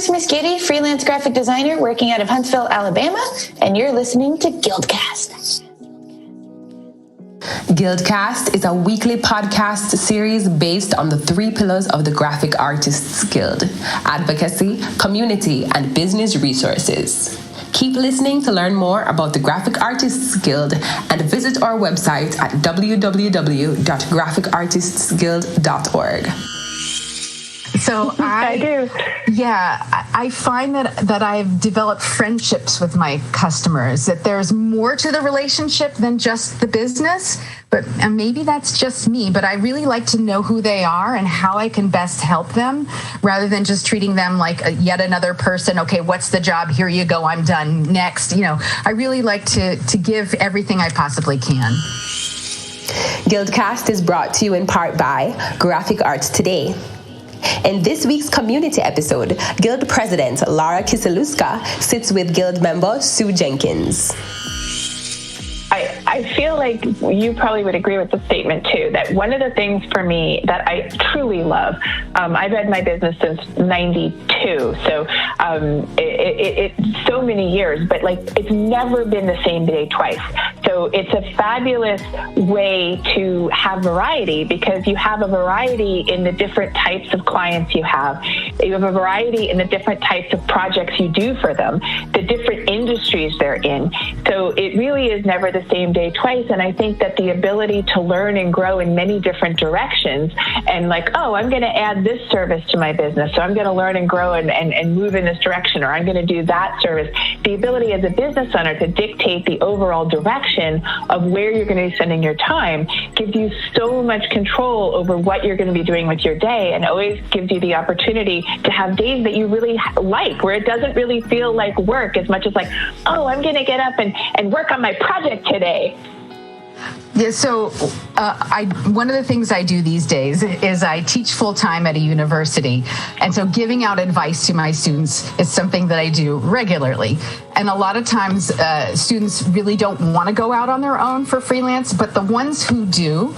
Christmas Giddy, freelance graphic designer working out of Huntsville, Alabama, and you're listening to GuildCast. GuildCast is a weekly podcast series based on the 3 pillars of the Graphic Artists Guild: advocacy, community, and business resources. Keep listening to learn more about the Graphic Artists Guild and visit our website at www.graphicartistsguild.org. So I find that I've developed friendships with my customers, that there's more to the relationship than just the business, and maybe that's just me, but I really like to know who they are and how I can best help them rather than just treating them like yet another person. Okay, what's the job? Here you go. I'm done. Next. I really like to give everything I possibly can. GuildCast is brought to you in part by Graphic Arts Today. In this week's community episode, Guild President Lara Kisielewska sits with Guild Member Sue Jenkins. I feel like you probably would agree with the statement too, that one of the things for me that I truly love, I've had my business since 92, so it's so many years, but it's never been the same day twice. So it's a fabulous way to have variety because you have a variety in the different types of clients you have. You have a variety in the different types of projects you do for them, the different industries they're in. So it really is never the same day twice. And I think that the ability to learn and grow in many different directions and I'm going to add this service to my business. So I'm going to learn and grow and move in this direction, or I'm going to do that service. The ability as a business owner to dictate the overall direction of where you're going to be spending your time gives you so much control over what you're going to be doing with your day, and always gives you the opportunity to have days that you really like, where it doesn't really feel like work as much as I'm going to get up and work on my project today. Yeah, so one of the things I do these days is I teach full-time at a university. And so giving out advice to my students is something that I do regularly. And a lot of times students really don't want to go out on their own for freelance, but the ones who do,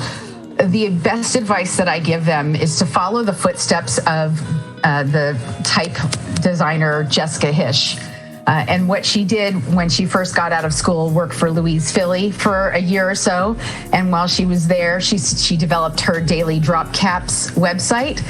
the best advice that I give them is to follow the footsteps of the type designer Jessica Hische. And what she did when she first got out of school, worked for Louise Philly for a year or so. And while she was there, she developed her Daily Drop Caps website.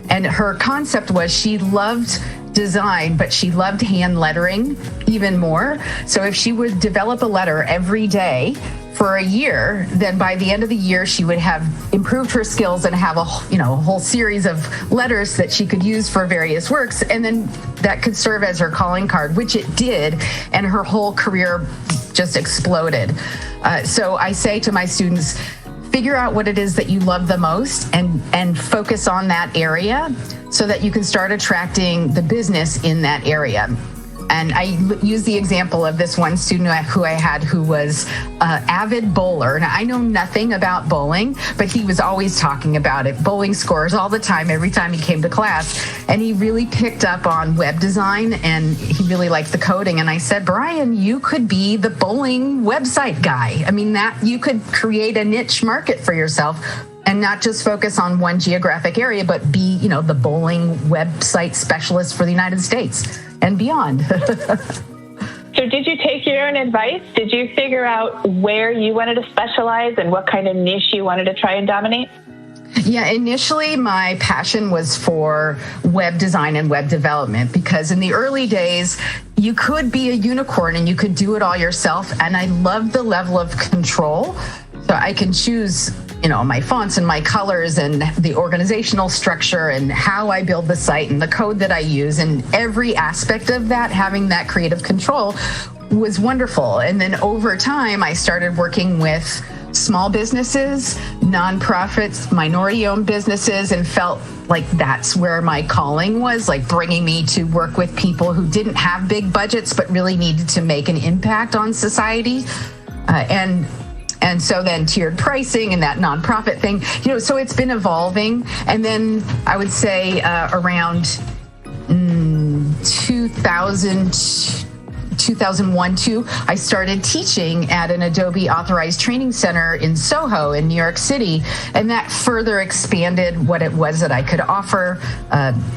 And her concept was she loved design, but she loved hand lettering even more. So if she would develop a letter every day for a year, then by the end of the year, she would have improved her skills and have a whole series of letters that she could use for various works. And then that could serve as her calling card, which it did. And her whole career just exploded. So I say to my students, figure out what it is that you love the most and focus on that area so that you can start attracting the business in that area. And I use the example of this one student who I had who was an avid bowler. Now, I know nothing about bowling, but he was always talking about it. Bowling scores all the time, every time he came to class. And he really picked up on web design and he really liked the coding. And I said, Brian, you could be the bowling website guy. I mean, that you could create a niche market for yourself and not just focus on one geographic area, but be, the bowling website specialist for the United States and beyond. So did you take your own advice? Did you figure out where you wanted to specialize and what kind of niche you wanted to try and dominate? Yeah, initially my passion was for web design and web development because in the early days, you could be a unicorn and you could do it all yourself. And I loved the level of control. So I can choose, my fonts and my colors and the organizational structure and how I build the site and the code that I use, and every aspect of that, having that creative control was wonderful. And then over time, I started working with small businesses, nonprofits, minority-owned businesses, and felt like that's where my calling was, like bringing me to work with people who didn't have big budgets but really needed to make an impact on society. And so then tiered pricing and that nonprofit thing, so it's been evolving. And then I would say around 2002 2001-2, I started teaching at an Adobe authorized training center in Soho in New York City. And that further expanded what it was that I could offer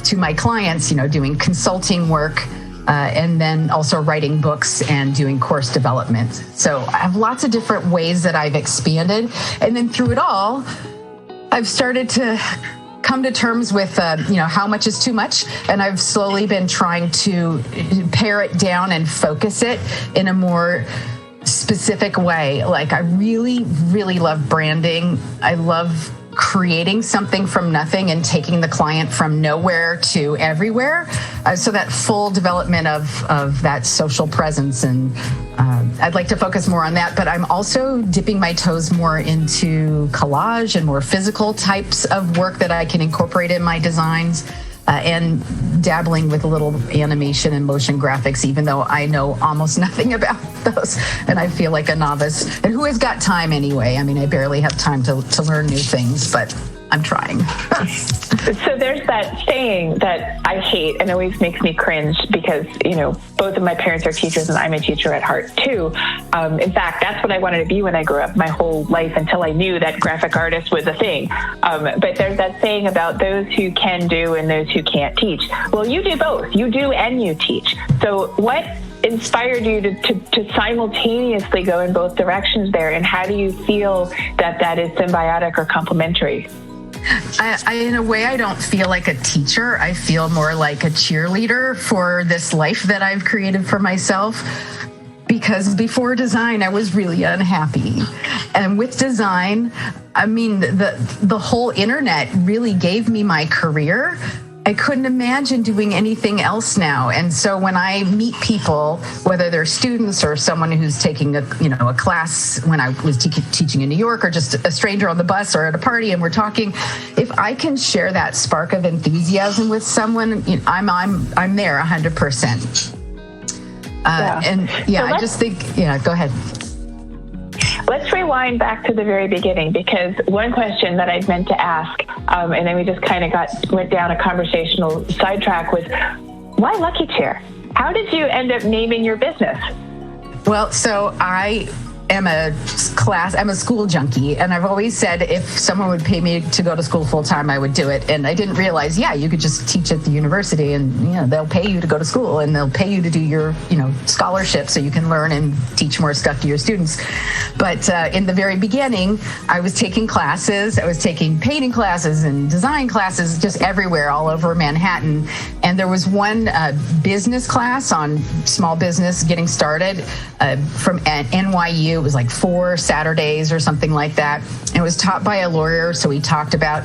to my clients, doing consulting work, and then also writing books and doing course development. So I have lots of different ways that I've expanded. And then through it all, I've started to come to terms with, how much is too much. And I've slowly been trying to pare it down and focus it in a more specific way. Like, I really, really love branding. I love creating something from nothing and taking the client from nowhere to everywhere. So that full development of that social presence. And I'd like to focus more on that, but I'm also dipping my toes more into collage and more physical types of work that I can incorporate in my designs. And dabbling with a little animation and motion graphics, even though I know almost nothing about those, and I feel like a novice. And who has got time anyway? I mean, I barely have time to learn new things, but I'm trying. So there's that saying that I hate and always makes me cringe because, both of my parents are teachers and I'm a teacher at heart too. In fact, that's what I wanted to be when I grew up my whole life until I knew that graphic artist was a thing. But there's that saying about those who can do and those who can't teach. Well, you do both. You do and you teach. So what inspired you to simultaneously go in both directions there? And how do you feel that is symbiotic or complementary? I, in a way, I don't feel like a teacher. I feel more like a cheerleader for this life that I've created for myself. Because before design, I was really unhappy. And with design, I mean, the whole internet really gave me my career. I couldn't imagine doing anything else now. And so when I meet people, whether they're students or someone who's taking a class when I was teaching in New York, or just a stranger on the bus or at a party and we're talking, if I can share that spark of enthusiasm with someone, I'm there 100%. I just think, go ahead. Let's rewind back to the very beginning, because one question that I meant to ask, and then we just kind of went down a conversational sidetrack, was why Lucky Chair? How did you end up naming your business? Well, so I am I'm a school junkie, and I've always said if someone would pay me to go to school full time, I would do it. And I didn't realize, you could just teach at the university, and they'll pay you to go to school, and they'll pay you to do your scholarship so you can learn and teach more stuff to your students. But in the very beginning, I was taking classes. I was taking painting classes and design classes just everywhere, all over Manhattan. And there was one business class on small business getting started from at NYU. It was like 4 Saturdays or something like that. And it was taught by a lawyer. So he talked about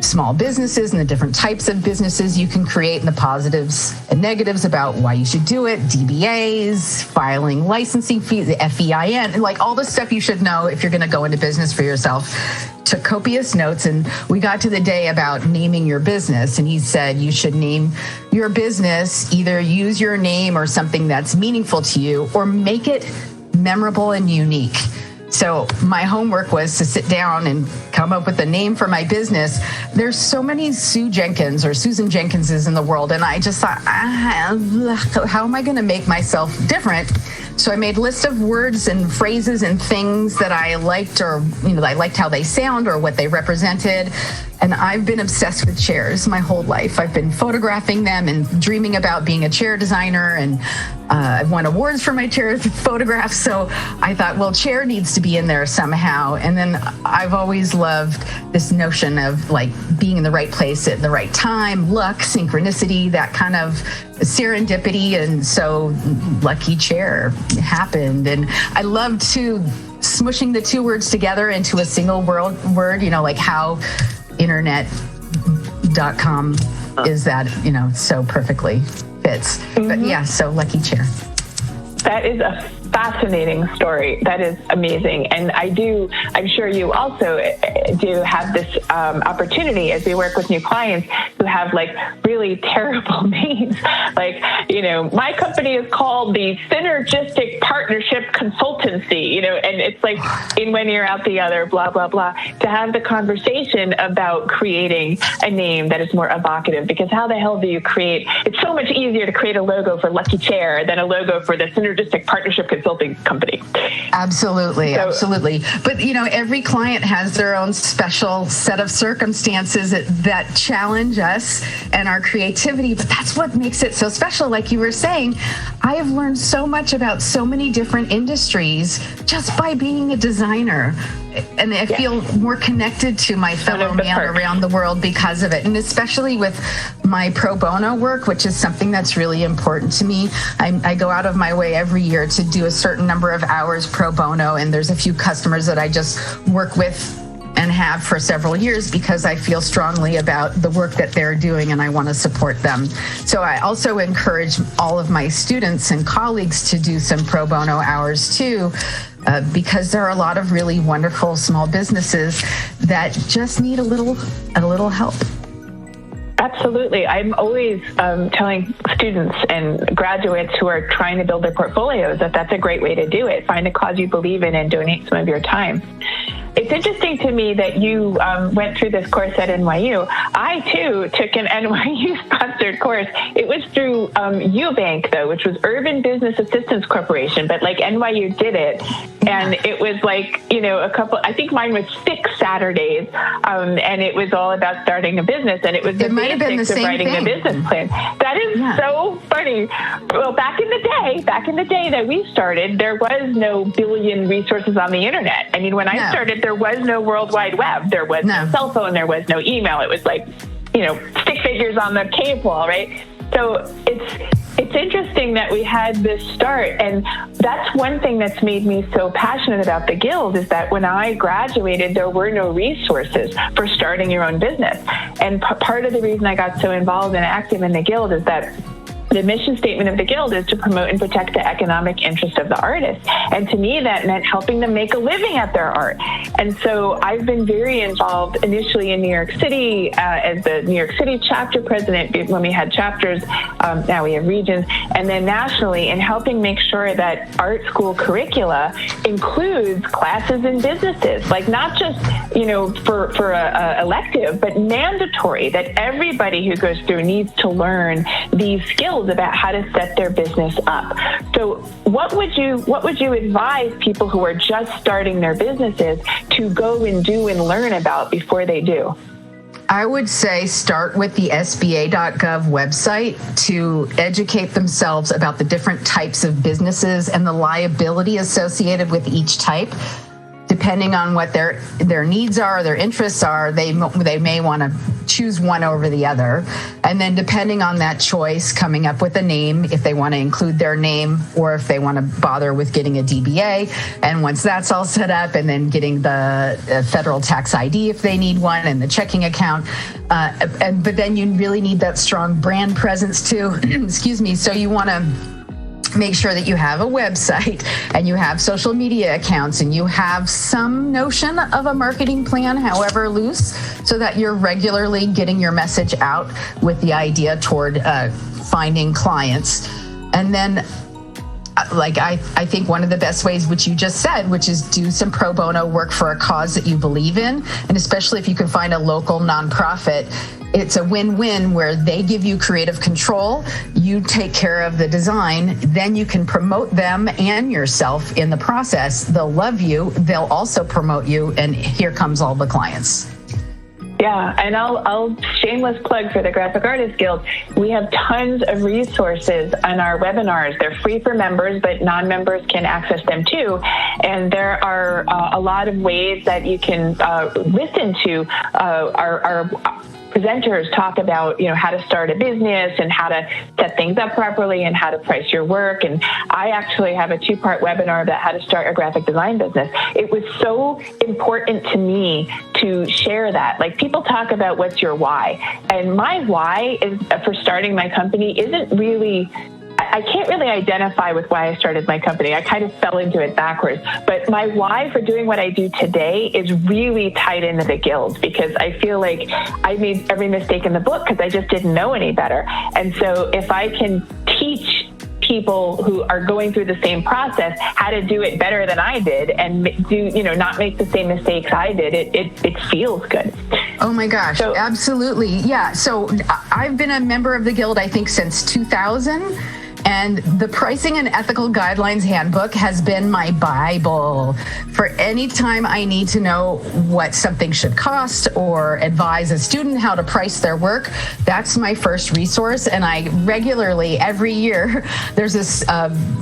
small businesses and the different types of businesses you can create and the positives and negatives about why you should do it, DBAs, filing licensing fees, the FEIN, and like all the stuff you should know if you're going to go into business for yourself. Took copious notes, and we got to the day about naming your business, and he said you should name your business, either use your name or something that's meaningful to you, or make it memorable and unique. So my homework was to sit down and come up with a name for my business. There's so many Sue Jenkins or Susan Jenkinses in the world, and I just thought, how am I going to make myself different? So I made a list of words and phrases and things that I liked, or I liked how they sound or what they represented. And I've been obsessed with chairs my whole life. I've been photographing them and dreaming about being a chair designer, and I've won awards for my chair photographs. So I thought, well, chair needs to be in there somehow. And then I've always loved this notion of like being in the right place at the right time, luck, synchronicity, that kind of serendipity. And so Lucky Chair happened. And I loved too smushing the two words together into a single word, like how internet.com is that, so perfectly fits. But yeah, so Lucky Chair. That is a fascinating story. That is amazing. And I'm sure you also do have this opportunity as we work with new clients who have like really terrible names. Like, my company is called the Synergistic Partnership Consultancy, and it's like in one ear out the other, blah, blah, blah. To have the conversation about creating a name that is more evocative, because how the hell do you create? It's so much easier to create a logo for Lucky Chair than a logo for the Synergistic synergistic partnership consulting company. Absolutely. But, every client has their own special set of circumstances that challenge us and our creativity. But that's what makes it so special. Like you were saying, I have learned so much about so many different industries just by being a designer. And I feel more connected to my fellow man around the world because of it. And especially with my pro bono work, which is something that's really important to me. I go out of my way every year to do a certain number of hours pro bono. And there's a few customers that I just work with and have for several years because I feel strongly about the work that they're doing and I want to support them. So I also encourage all of my students and colleagues to do some pro bono hours too, because there are a lot of really wonderful small businesses that just need a little help. Absolutely. I'm always telling students and graduates who are trying to build their portfolios that that's a great way to do it. Find a cause you believe in and donate some of your time. It's interesting to me that you went through this course at NYU. I, too, took an NYU-sponsored course. It was through UBank, though, which was Urban Business Assistance Corporation, but like NYU did it. And it was like, I think mine was 6 Saturdays, and it was all about starting a business, and it was the basics of writing a business plan. That is so funny. Well, back in the day that we started, there was no billion resources on the internet. I mean, when I started, there was no World Wide Web. There was no cell phone. There was no email. It was like, stick figures on the cave wall, right? So it's interesting that we had this start. And that's one thing that's made me so passionate about the Guild is that when I graduated, there were no resources for starting your own business. And part of the reason I got so involved and active in the Guild is that the mission statement of the Guild is to promote and protect the economic interest of the artists. And to me, that meant helping them make a living at their art. And so I've been very involved initially in New York City as the New York City chapter president when we had chapters. Now we have regions. And then nationally in helping make sure that art school curricula includes classes in businesses, like not just, for a elective, but mandatory, that everybody who goes through needs to learn these skills about how to set their business up. So what would you advise people who are just starting their businesses to go and do and learn about before they do? I would say start with the SBA.gov website to educate themselves about the different types of businesses and the liability associated with each type. Depending on what their needs are, their interests are, they may want to choose one over the other. And then depending on that choice, coming up with a name, if they want to include their name or if they want to bother with getting a DBA. And once that's all set up, and then getting the federal tax ID if they need one, and the checking account. But then you really need that strong brand presence too. Excuse me. So you want to make sure that you have a website and you have social media accounts and you have some notion of a marketing plan, however loose, so that you're regularly getting your message out with the idea toward finding clients. And then I think one of the best ways, which you just said, which is do some pro bono work for a cause that you believe in. And especially if you can find a local nonprofit, it's a win-win where they give you creative control, you take care of the design, then you can promote them and yourself in the process. They'll love you, they'll also promote you, and here comes all the clients. Yeah, and I'll shameless plug for the Graphic Artists Guild. We have tons of resources on our webinars. They're free for members, but non-members can access them too. And there are a lot of ways that you can listen to our presenters talk about, how to start a business and how to set things up properly and how to price your work. And I actually have a 2-part webinar about how to start a graphic design business. It was so important to me to share that. Like, people talk about what's your why. And my why is for starting my company isn't really, I can't really identify with why I started my company. I kind of fell into it backwards. But my why for doing what I do today is really tied into the Guild, because I feel like I made every mistake in the book because I just didn't know any better. And so if I can teach people who are going through the same process how to do it better than I did and do, not make the same mistakes I did, it feels good. Oh my gosh, so, absolutely. Yeah. So I've been a member of the Guild, I think, since 2000. And the Pricing and Ethical Guidelines Handbook has been my Bible. For any time I need to know what something should cost or advise a student how to price their work, that's my first resource. And I regularly, every year, there's this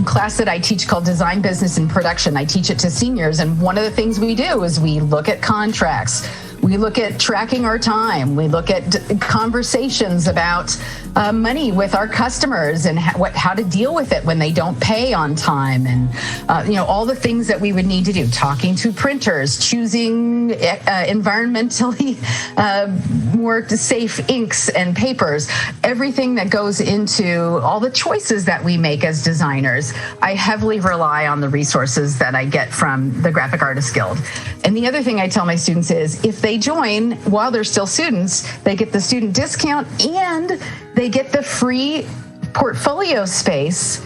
class that I teach called Design, Business, and Production. I teach it to seniors. And one of the things we do is we look at contracts. We look at tracking our time. We look at conversations about money with our customers and how to deal with it when they don't pay on time, and all the things that we would need to do. Talking to printers, choosing environmentally more safe inks and papers. Everything that goes into all the choices that we make as designers. I heavily rely on the resources that I get from the Graphic Artists Guild. And the other thing I tell my students is, if they join while they're still students, they get the student discount and they get the free portfolio space,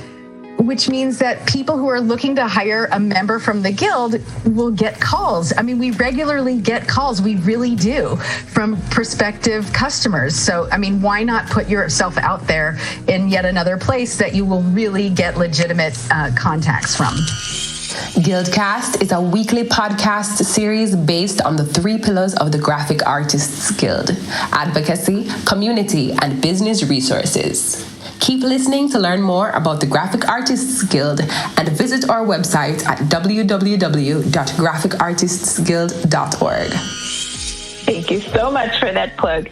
which means that people who are looking to hire a member from the Guild will get calls. I mean, we regularly get calls, we really do, from prospective customers. So, I mean, why not put yourself out there in yet another place that you will really get legitimate contacts from? GuildCast is a weekly podcast series based on the 3 pillars of the Graphic Artists Guild: advocacy, community, and business resources. Keep listening to learn more about the Graphic Artists Guild and visit our website at www.graphicartistsguild.org. Thank you so much for that plug.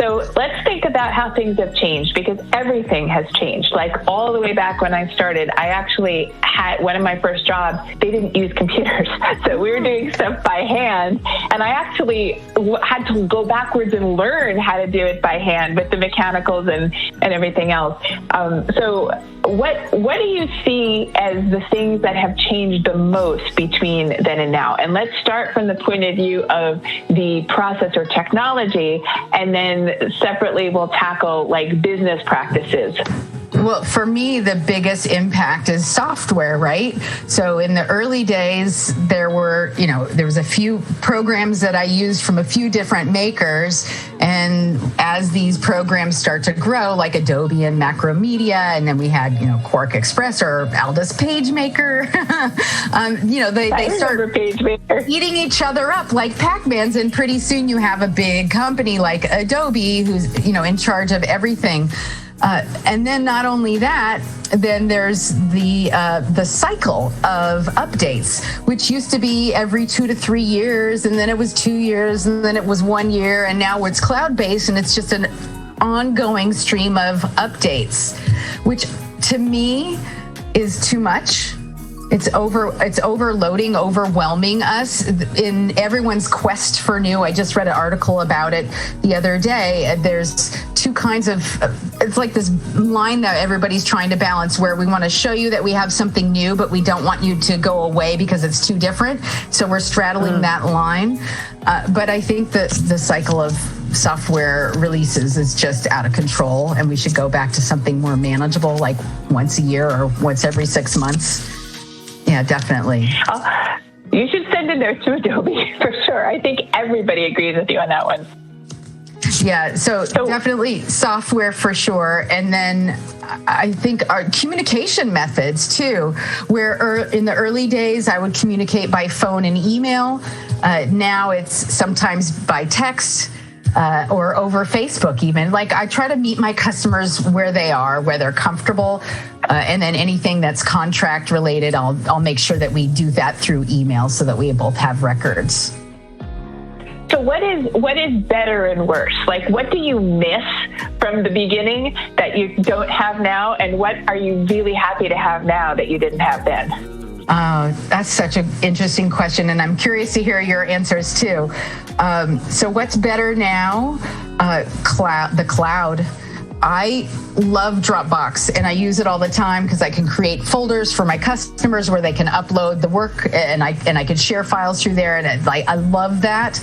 So let's think about how things have changed, because everything has changed. Like all the way back when I started, I actually had one of my first jobs, they didn't use computers. So we were doing stuff by hand. And I actually had to go backwards and learn how to do it by hand with the mechanicals and everything else. So what do you see as the things that have changed the most between then and now? And let's start from the point of view of the process or technology, and then separately we'll tackle like business practices. Well, for me, the biggest impact is software, right? So in the early days, there was a few programs that I used from a few different makers. And as these programs start to grow, like Adobe and Macromedia, and then we had, Quark Express or Aldus PageMaker, they start eating each other up like Pac-Mans. And pretty soon you have a big company like Adobe who's, in charge of everything. And then not only that, then there's the cycle of updates, which used to be every 2 to 3 years, and then it was 2 years, and then it was 1 year, and now it's cloud-based, and it's just an ongoing stream of updates, which to me is too much. It's overloading, overwhelming us in everyone's quest for new. I just read an article about it the other day. There's two kinds of, it's like this line that everybody's trying to balance, where we want to show you that we have something new, but we don't want you to go away because it's too different. So we're straddling that line. But I think that the cycle of software releases is just out of control, and we should go back to something more manageable, like once a year or once every 6 months. Yeah, definitely. You should send a note to Adobe for sure. I think everybody agrees with you on that one. Yeah, so definitely software for sure. And then I think our communication methods too, where in the early days I would communicate by phone and email. Now it's sometimes by text. Or over Facebook even. Like I try to meet my customers where they are, where they're comfortable, and then anything that's contract related, I'll make sure that we do that through email so that we both have records. So what is better and worse? Like what do you miss from the beginning that you don't have now, and what are you really happy to have now that you didn't have then? That's such an interesting question, and I'm curious to hear your answers too. So what's better now? The cloud. I love Dropbox, and I use it all the time because I can create folders for my customers where they can upload the work, and I can share files through there, and I love that.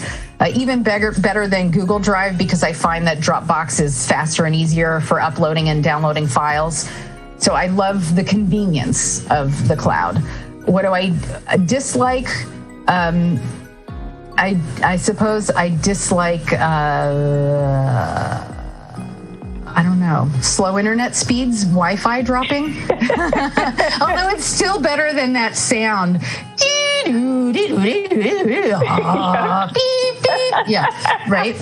Even better than Google Drive, because I find that Dropbox is faster and easier for uploading and downloading files. So I love the convenience of the cloud. What do I dislike? I suppose I dislike I don't know, slow internet speeds, Wi-Fi dropping. Although it's still better than that sound. Yeah, right?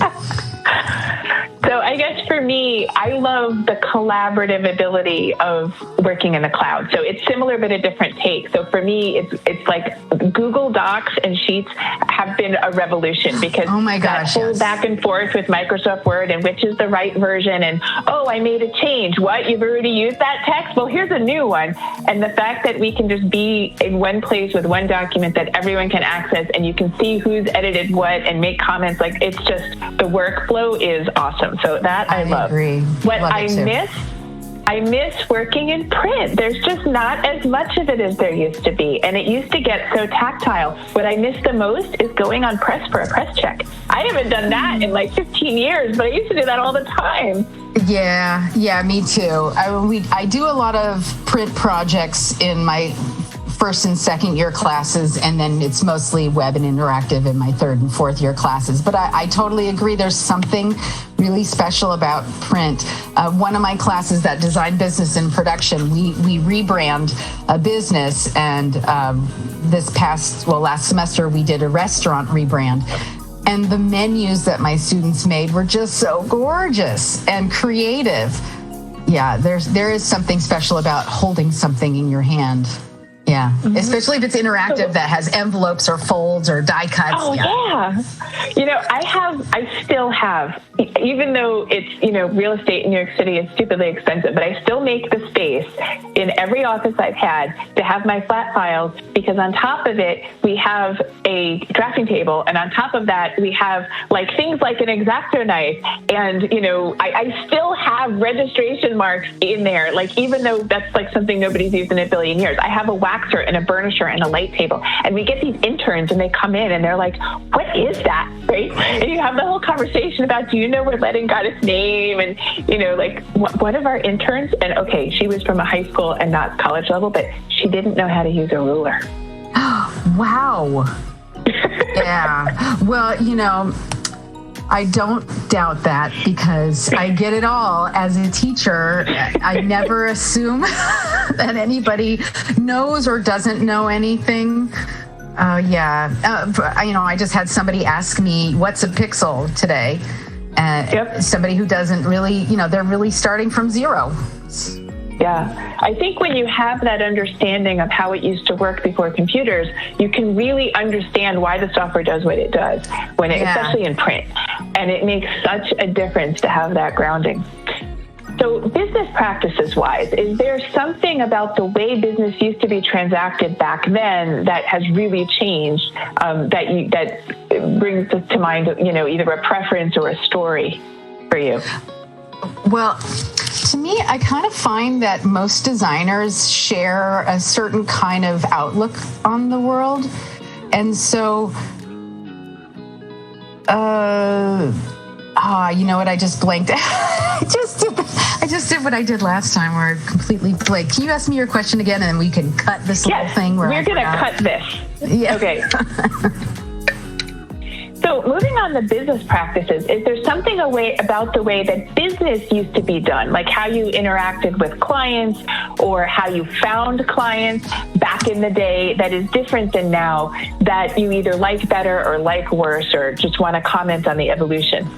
So I guess for me, I love the collaborative ability of working in the cloud. So it's similar but a different take. So for me, it's like Google Docs and Sheets have been a revolution because that whole back and forth with Microsoft Word and which is the right version and, oh, I made a change. What? You've already used that text? Well, here's a new one. And the fact that we can just be in one place with one document that everyone can access and you can see who's edited what and make comments, like it's just, the workflow is awesome. So that I love. Agree. What I miss working in print. There's just not as much of it as there used to be. And it used to get so tactile. What I miss the most is going on press for a press check. I haven't done that in like 15 years, but I used to do that all the time. Yeah, me too. I do a lot of print projects in my first and second year classes, and then it's mostly web and interactive in my third and fourth year classes. But I totally agree. There's something really special about print. One of my classes, that design business and production, we rebrand a business, and last semester we did a restaurant rebrand. And the menus that my students made were just so gorgeous and creative. Yeah, there is something special about holding something in your hand. Yeah, especially if it's interactive that has envelopes or folds or die cuts. Oh, yeah. You know, I still have, even though it's, real estate in New York City is stupidly expensive, but I still make the space in every office I've had to have my flat files, because on top of it, we have a drafting table. And on top of that, we have like things like an X-Acto knife. And, I still have registration marks in there. Like, even though that's like something nobody's used in a billion years, I have a waxer and a burnisher and a light table. And we get these interns and they come in and they're like, what is that? Right? And you have the whole conversation about, do you know where Letting got its name? And, like one of our interns, and okay, she was from a high school and not college level, but she didn't know how to use a ruler. Wow. Yeah. Well, I don't doubt that, because I get it all. As a teacher, I never assume that anybody knows or doesn't know anything. I just had somebody ask me, what's a pixel today? And somebody who doesn't really, they're really starting from zero. Yeah, I think when you have that understanding of how it used to work before computers, you can really understand why the software does what it does, especially in print. And it makes such a difference to have that grounding. So business practices wise, is there something about the way business used to be transacted back then that has really changed, that brings to mind, either a preference or a story for you? Well, to me, I kind of find that most designers share a certain kind of outlook on the world. And so, you know what? I just blanked. I just did what I did last time, where I completely blanked. Can you ask me your question again, and then we can cut this little thing? We're going to cut this. Yeah. Okay. So moving on to business practices, is there something about the way that business used to be done, like how you interacted with clients or how you found clients back in the day, that is different than now, that you either like better or like worse, or just want to comment on the evolution?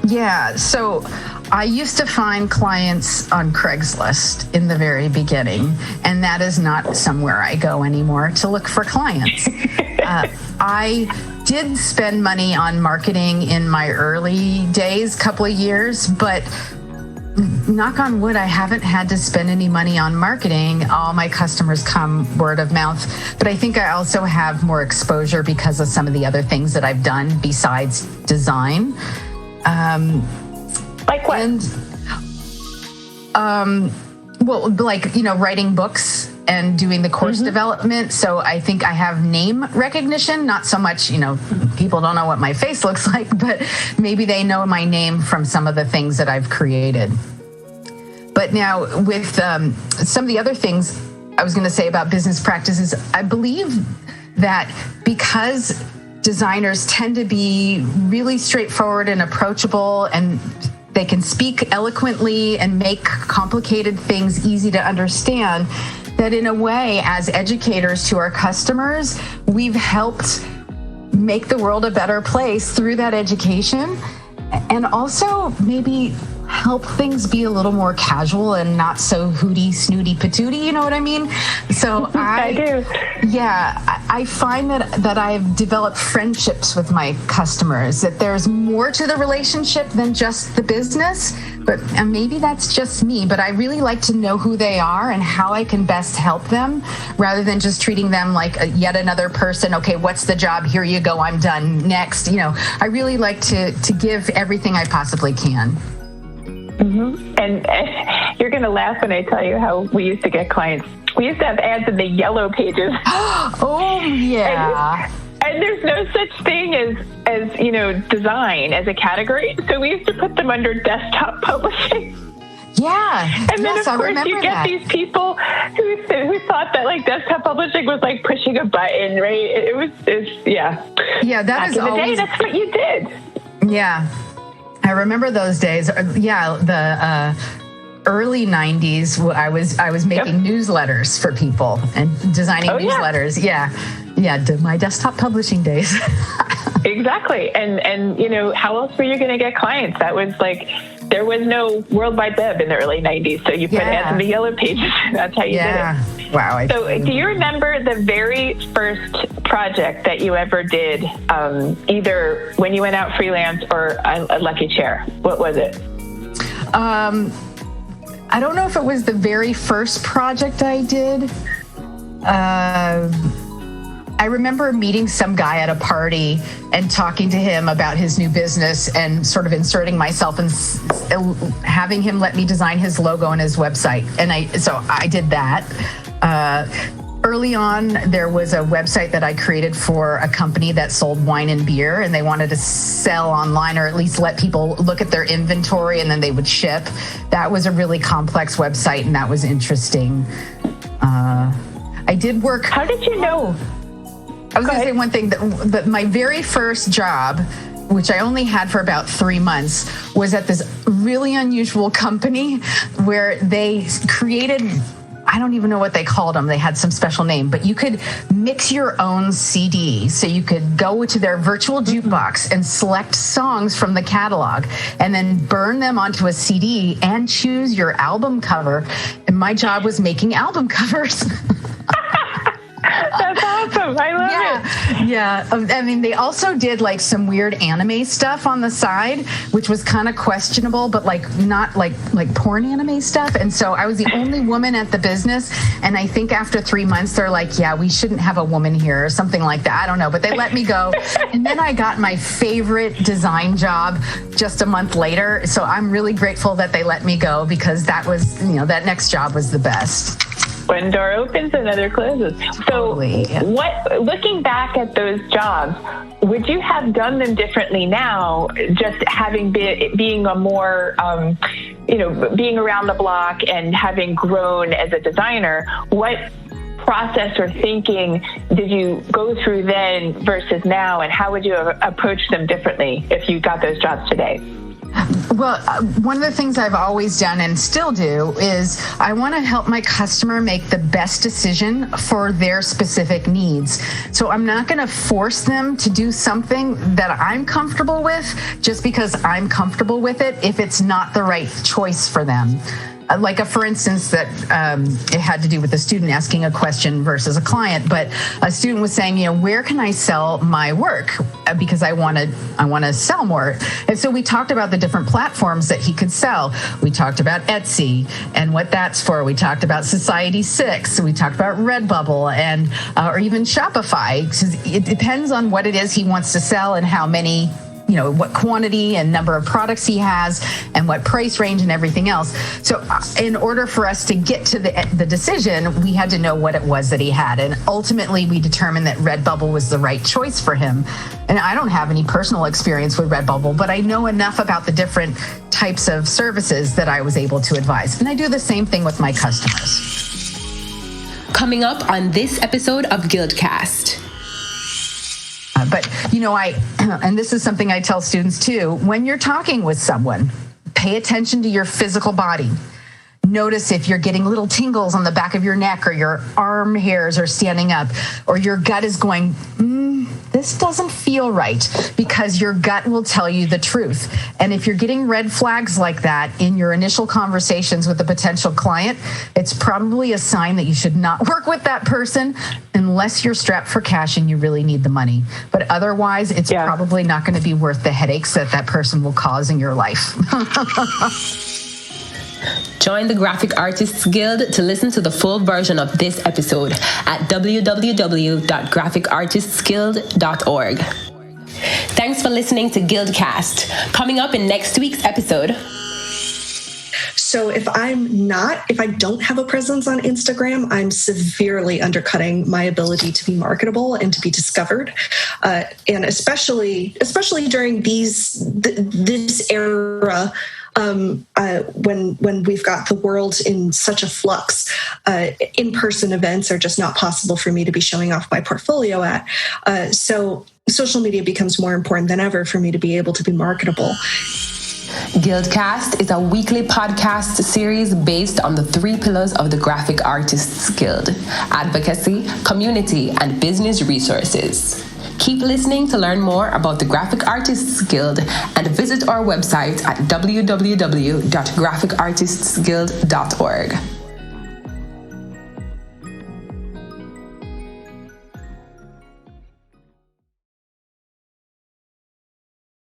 Yeah, so I used to find clients on Craigslist in the very beginning, and that is not somewhere I go anymore to look for clients. I did spend money on marketing in my early days, couple of years, but knock on wood, I haven't had to spend any money on marketing. All my customers come word of mouth. But I think I also have more exposure because of some of the other things that I've done besides design. Like what? Writing books and doing the course development. So I think I have name recognition, not so much, people don't know what my face looks like, but maybe they know my name from some of the things that I've created. But now with some of the other things I was going to say about business practices, I believe that because designers tend to be really straightforward and approachable, and they can speak eloquently and make complicated things easy to understand, that in a way, as educators to our customers, we've helped make the world a better place through that education, and also maybe help things be a little more casual and not so hooty, snooty, patooty, you know what I mean? So I do. Yeah, I find that I've developed friendships with my customers, that there's more to the relationship than just the business, and maybe that's just me, but I really like to know who they are and how I can best help them, rather than just treating them like yet another person. Okay, what's the job? Here you go, I'm done. Next. I really like to give everything I possibly can. Mm-hmm. And you're going to laugh when I tell you how we used to get clients. We used to have ads in the yellow pages. Oh, yeah. And there's no such thing as design as a category. So we used to put them under desktop publishing. Yeah. And then, of course, you get these people who thought that, like, desktop publishing was like pushing a button, right? Yeah. Yeah, that is always... That's what you did. Yeah. I remember those days. Yeah, the early 90s, I was making newsletters for people and designing newsletters. Yeah, my desktop publishing days. Exactly. And how else were you going to get clients? That was like, there was no World Wide Web in the early 90s, so you put ads in the yellow pages. That's how you did it. Wow. So do you remember the very first project that you ever did, either when you went out freelance or a Lucky Chair? What was it? I don't know if it was the very first project I did. I remember meeting some guy at a party and talking to him about his new business and sort of inserting myself and having him let me design his logo on his website. And so I did that. Early on, there was a website that I created for a company that sold wine and beer, and they wanted to sell online, or at least let people look at their inventory and then they would ship. That was a really complex website, and that was interesting. I did work. How did you know? I was going to say one thing, that my very first job, which I only had for about 3 months, was at this really unusual company where they created, I don't even know what they called them. They had some special name, but you could mix your own CD. So you could go to their virtual jukebox and select songs from the catalog and then burn them onto a CD and choose your album cover. And my job was making album covers. That's awesome. I love it. Yeah. I mean, they also did like some weird anime stuff on the side, which was kind of questionable, but like not like porn anime stuff. And so I was the only woman at the business. And I think after 3 months, they're like, yeah, we shouldn't have a woman here or something like that. I don't know, but they let me go. And then I got my favorite design job just a month later. So I'm really grateful that they let me go, because that was, that next job was the best. One door opens, another closes. So looking back at those jobs, would you have done them differently now, just having being a more, being around the block and having grown as a designer? What process or thinking did you go through then versus now, and how would you approach them differently if you got those jobs today? Well, one of the things I've always done and still do is I want to help my customer make the best decision for their specific needs. So I'm not going to force them to do something that I'm comfortable with just because I'm comfortable with it if it's not the right choice for them. Like for instance, that it had to do with a student asking a question versus a client, but a student was saying, where can I sell my work? Because I want to sell more. And so we talked about the different platforms that he could sell. We talked about Etsy and what that's for. We talked about Society6. We talked about Redbubble and or even Shopify. It depends on what it is he wants to sell and how many, what quantity and number of products he has and what price range and everything else. So in order for us to get to the decision, we had to know what it was that he had. And ultimately, we determined that Redbubble was the right choice for him. And I don't have any personal experience with Redbubble, but I know enough about the different types of services that I was able to advise. And I do the same thing with my customers. Coming up on this episode of GuildCast. But, and this is something I tell students too, when you're talking with someone, pay attention to your physical body. Notice if you're getting little tingles on the back of your neck, or your arm hairs are standing up, or your gut is going, this doesn't feel right, because your gut will tell you the truth. And if you're getting red flags like that in your initial conversations with a potential client, it's probably a sign that you should not work with that person unless you're strapped for cash and you really need the money. But otherwise, it's probably not going to be worth the headaches that person will cause in your life. Join the Graphic Artists Guild to listen to the full version of this episode at www.graphicartistsguild.org. Thanks for listening to GuildCast. Coming up in next week's episode. So if I don't have a presence on Instagram, I'm severely undercutting my ability to be marketable and to be discovered. And especially during this era, when we've got the world in such a flux, in-person events are just not possible for me to be showing off my portfolio at. So social media becomes more important than ever for me to be able to be marketable. GuildCast is a weekly podcast series based on the 3 pillars of the Graphic Artists Guild: advocacy, community, and business resources. Keep listening to learn more about the Graphic Artists Guild and visit our website at www.graphicartistsguild.org.